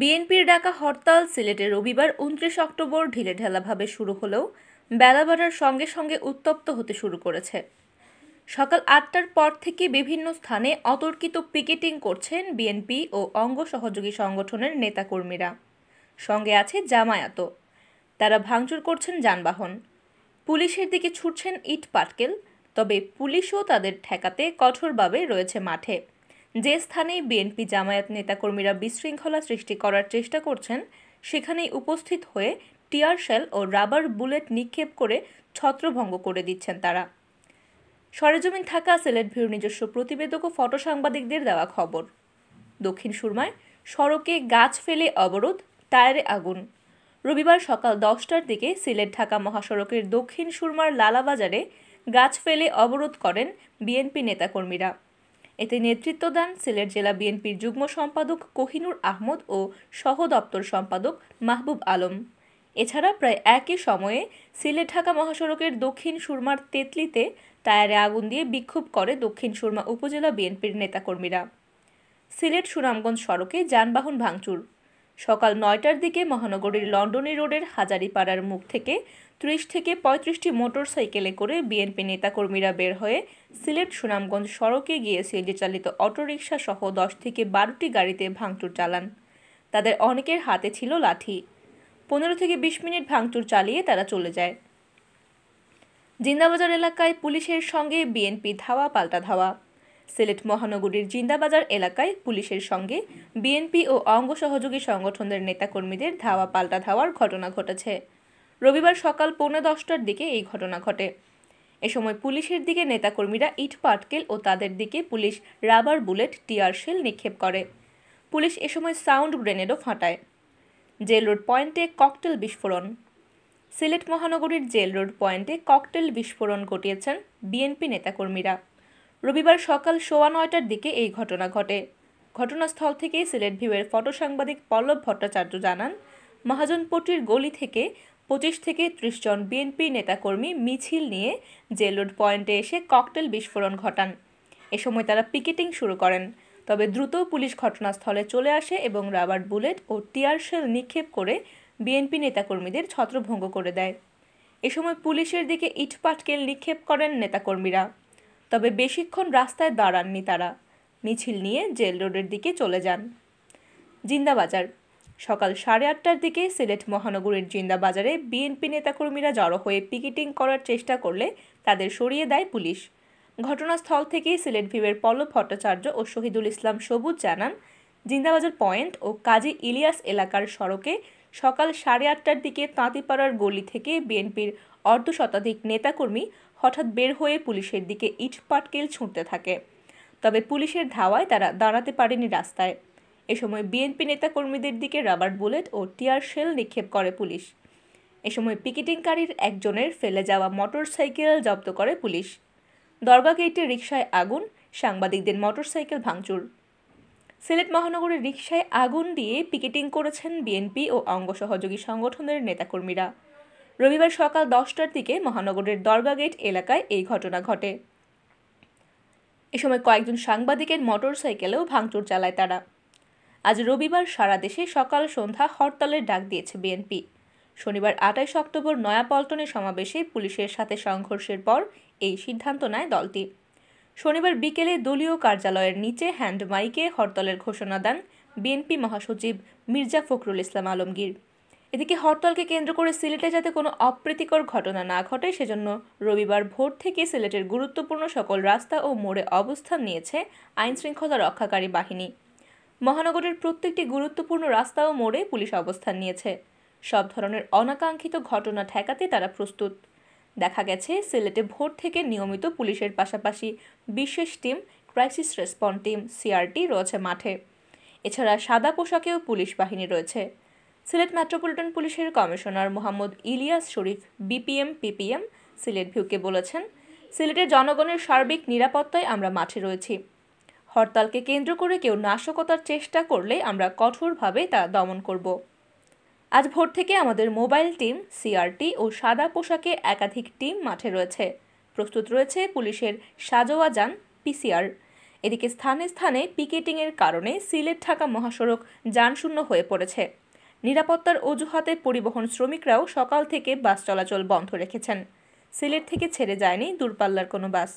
বিএনপির ডাকা হরতাল সিলেটে রবিবার ২৯ অক্টোবর ঢিলেঢালাভাবে শুরু হলেও বেলা বাড়ার সঙ্গে সঙ্গে উত্তপ্ত হতে শুরু করেছে। সকাল ৮টার পর থেকে বিভিন্ন স্থানে অতর্কিত পিকেটিং করছেন বিএনপি ও অঙ্গ সহযোগী সংগঠনের নেতাকর্মীরা। সঙ্গে আছে জামায়াতও। তারা ভাঙচুর করছেন যানবাহন, পুলিশের দিকে ছুটছেন ইট পাটকেল। তবে পুলিশও তাদের ঠেকাতে কঠোরভাবে রয়েছে মাঠে। যে স্থানেই বিএনপি জামায়াত নেতাকর্মীরা বিশৃঙ্খলা সৃষ্টি করার চেষ্টা করছেন, সেখানেই উপস্থিত হয়ে টিয়ার শেল ও রাবার বুলেট নিক্ষেপ করে ছত্রভঙ্গ করে দিচ্ছেন তারা। সরেজমিন থাকা সিলেট ভিউর নিজস্ব প্রতিবেদক ও ফটো সাংবাদিকদের দেওয়া খবর। দক্ষিণ সুরমায় সড়কে গাছ ফেলে অবরোধ, টায়ারে আগুন। রবিবার সকাল ১০টার দিকে সিলেট ঢাকা মহাসড়কের দক্ষিণ সুরমার লালাবাজারে গাছ ফেলে অবরোধ করেন বিএনপি নেতাকর্মীরা। এতে নেতৃত্ব দেন সিলেট জেলা বিএনপির যুগ্ম সম্পাদক কোহিনুর আহমদ ও সহ দপ্তর সম্পাদক মাহবুব আলম। এছাড়া প্রায় একই সময়ে সিলেট ঢাকা মহাসড়কের দক্ষিণ সুরমার তেতলিতে টায়ারে আগুন দিয়ে বিক্ষোভ করে দক্ষিণ সুরমা উপজেলা বিএনপির নেতাকর্মীরা। সিলেট সুনামগঞ্জ সড়কে যানবাহন ভাঙচুর। সকাল ৯টার দিকে মহানগরীর লন্ডনী রোডের হাজারীপাড়ার মুখ থেকে ৩০ থেকে ৩৫টি মোটরসাইকেলে করে বিএনপি নেতাকর্মীরা বের হয়ে সিলেট সুনামগঞ্জ সড়কে গিয়ে সিএনজি চালিত অটোরিকশা সহ ১০ থেকে ১২টি গাড়িতে ভাঙচুর চালান। তাদের অনেকের হাতে ছিল লাঠি। ১৫ থেকে ২০ মিনিট ভাঙচুর চালিয়ে তারা চলে যায়। জিন্দাবাজার এলাকায় পুলিশের সঙ্গে বিএনপি ধাওয়া পাল্টা ধাওয়া। সিলেট মহানগরীর জিন্দাবাজার এলাকায় পুলিশের সঙ্গে বিএনপি ও অঙ্গ সহযোগী সংগঠনের নেতাকর্মীদের ধাওয়া পাল্টা ধাওয়ার ঘটনা ঘটেছে। রবিবার সকাল ১৫:১০টার দিকে এই ঘটনা ঘটে। এ সময় পুলিশের দিকে নেতাকর্মীরা ইট পাটকেল ও তাদের দিকে police rubber bullet, tear shell নিক্ষেপ করে। পুলিশ এ সময় সাউন্ড গ্রেনেডও ফাটায়। জেল রোড পয়েন্টে ককটেল বিস্ফোরণ। সিলেট মহানগরীর জেল রোড পয়েন্টে ককটেল বিস্ফোরণ ঘটিয়েছেন বিএনপি নেতাকর্মীরা। রবিবার সকাল ৯:১৯টার দিকে এই ঘটনা ঘটে। ঘটনাস্থল থেকে সিলেট ভিউয়ের ফটো সাংবাদিক পল্লব ভট্টাচার্য জানান, মহাজনপট্টির গলি থেকে ২৫ থেকে ৩০ জন বিএনপি নেতাকর্মী মিছিল নিয়ে জেল রোড পয়েন্টে এসে ককটেল বিস্ফোরণ ঘটান। এ সময় তারা পিকেটিং শুরু করেন। তবে দ্রুত পুলিশ ঘটনাস্থলে চলে আসে এবং রাবার বুলেট ও টিয়ার শেল নিক্ষেপ করে বিএনপি নেতাকর্মীদের ছত্রভঙ্গ করে দেয়। এ সময় পুলিশের দিকে ইট পাটকেল নিক্ষেপ করেন নেতাকর্মীরা। তবে বেশিক্ষণ রাস্তায় দাঁড়াননি তারা, মিছিল নিয়ে জেল রোডের দিকে চলে যান। জিন্দাবাজার। সকাল ৮:৩০টার দিকে সিলেট মহানগরীর জিন্দাবাজারে বিএনপি নেতাকর্মীরা জড়ো হয়ে পিকেটিং করার চেষ্টা করলে তাদের সরিয়ে দেয় পুলিশ। ঘটনাস্থল থেকেই সিলেট ভিউয়ের পল্লব ভট্টাচার্য ও শহীদুল ইসলাম সবুজ জানান, জিন্দাবাজার পয়েন্ট ও কাজী ইলিয়াস এলাকার সড়কে সকাল ৮:৩০টার দিকে তাঁতিপাড়ার গলি থেকে বিএনপির অর্ধশতাধিক নেতাকর্মী হঠাৎ বের হয়ে পুলিশের দিকে ইট পাটকেল ছুঁড়তে থাকে। তবে পুলিশের ধাওয়ায় তারা দাঁড়াতে পারেনি রাস্তায়। এ সময় বিএনপি নেতাকর্মীদের দিকে রাবার বুলেট ও টিয়ার শেল নিক্ষেপ করে পুলিশ। এ সময় পিকেটিংকারীর একজনের ফেলে যাওয়া মোটরসাইকেল জব্দ করে পুলিশ। দরগা গেইটে রিকশায় আগুন, সাংবাদিকদের মোটরসাইকেল ভাঙচুর। সিলেট মহানগরের রিকশায় আগুন দিয়ে পিকেটিং করেছেন বিএনপি ও অঙ্গ সহযোগী সংগঠনের নেতাকর্মীরা। রবিবার সকাল ১০টার দিকে মহানগরের দরগা গেট এলাকায় এই ঘটনা ঘটে। এ সময় কয়েকজন সাংবাদিকের মোটরসাইকেলেও ভাঙচুর চালায় তারা। আজ রবিবার সারা দেশে সকাল সন্ধ্যা হরতালের ডাক দিয়েছে বিএনপি। শনিবার ২৮ অক্টোবর নয়াপল্টনে সমাবেশে পুলিশের সাথে সংঘর্ষের পর এই সিদ্ধান্ত নেয় দলটি। শনিবার বিকেলে দলীয় কার্যালয়ের নিচে হ্যান্ড মাইকে হরতালের ঘোষণা দেন বিএনপি মহাসচিব মির্জা ফখরুল ইসলাম আলমগীর। এদিকে হরতালকে কেন্দ্র করে সিলেটে যাতে কোনো অপ্রীতিকর ঘটনা না ঘটে সেজন্য রবিবার ভোর থেকে সিলেটের গুরুত্বপূর্ণ সকল রাস্তা ও মোড়ে অবস্থান নিয়েছে আইনশৃঙ্খলা রক্ষাকারী বাহিনী। মহানগরের প্রত্যেকটি গুরুত্বপূর্ণ রাস্তা ও মোড়ে পুলিশ অবস্থান নিয়েছে। সব ধরনের অনাকাঙ্ক্ষিত ঘটনা ঠেকাতে তারা প্রস্তুত। দেখা গেছে সিলেটে ভোর থেকে নিয়মিত পুলিশের পাশাপাশি বিশেষ team, crisis response team CRT রয়েছে মাঠে। এছাড়া সাদা পোশাকেও পুলিশ বাহিনী রয়েছে। সিলেট মেট্রোপলিটন পুলিশের কমিশনার মোহাম্মদ ইলিয়াস শরীফ বিপিএম পিপিএম সিলেট ভিউকে বলেছেন, সিলেটের জনগণের সার্বিক নিরাপত্তায় আমরা মাঠে রয়েছি। হরতালকে কেন্দ্র করে কেউ নাশকতার চেষ্টা করলে আমরা কঠোরভাবে তা দমন করব। আজ ভোর থেকে আমাদের মোবাইল টিম, সিআরটি ও সাদা পোশাকে একাধিক টিম মাঠে রয়েছে। প্রস্তুত রয়েছে পুলিশের সাজোয়া যান, পিসিআর। এদিকে স্থানে স্থানে পিকেটিংয়ের কারণে সিলেট ঢাকা মহাসড়ক যানশূন্য হয়ে পড়েছে। নিরাপত্তার অজুহাতে পরিবহন শ্রমিকরাও সকাল থেকে বাস চলাচল বন্ধ রেখেছেন। সিলেট থেকে ছেড়ে যায়নি দূরপাল্লার কোনো বাস।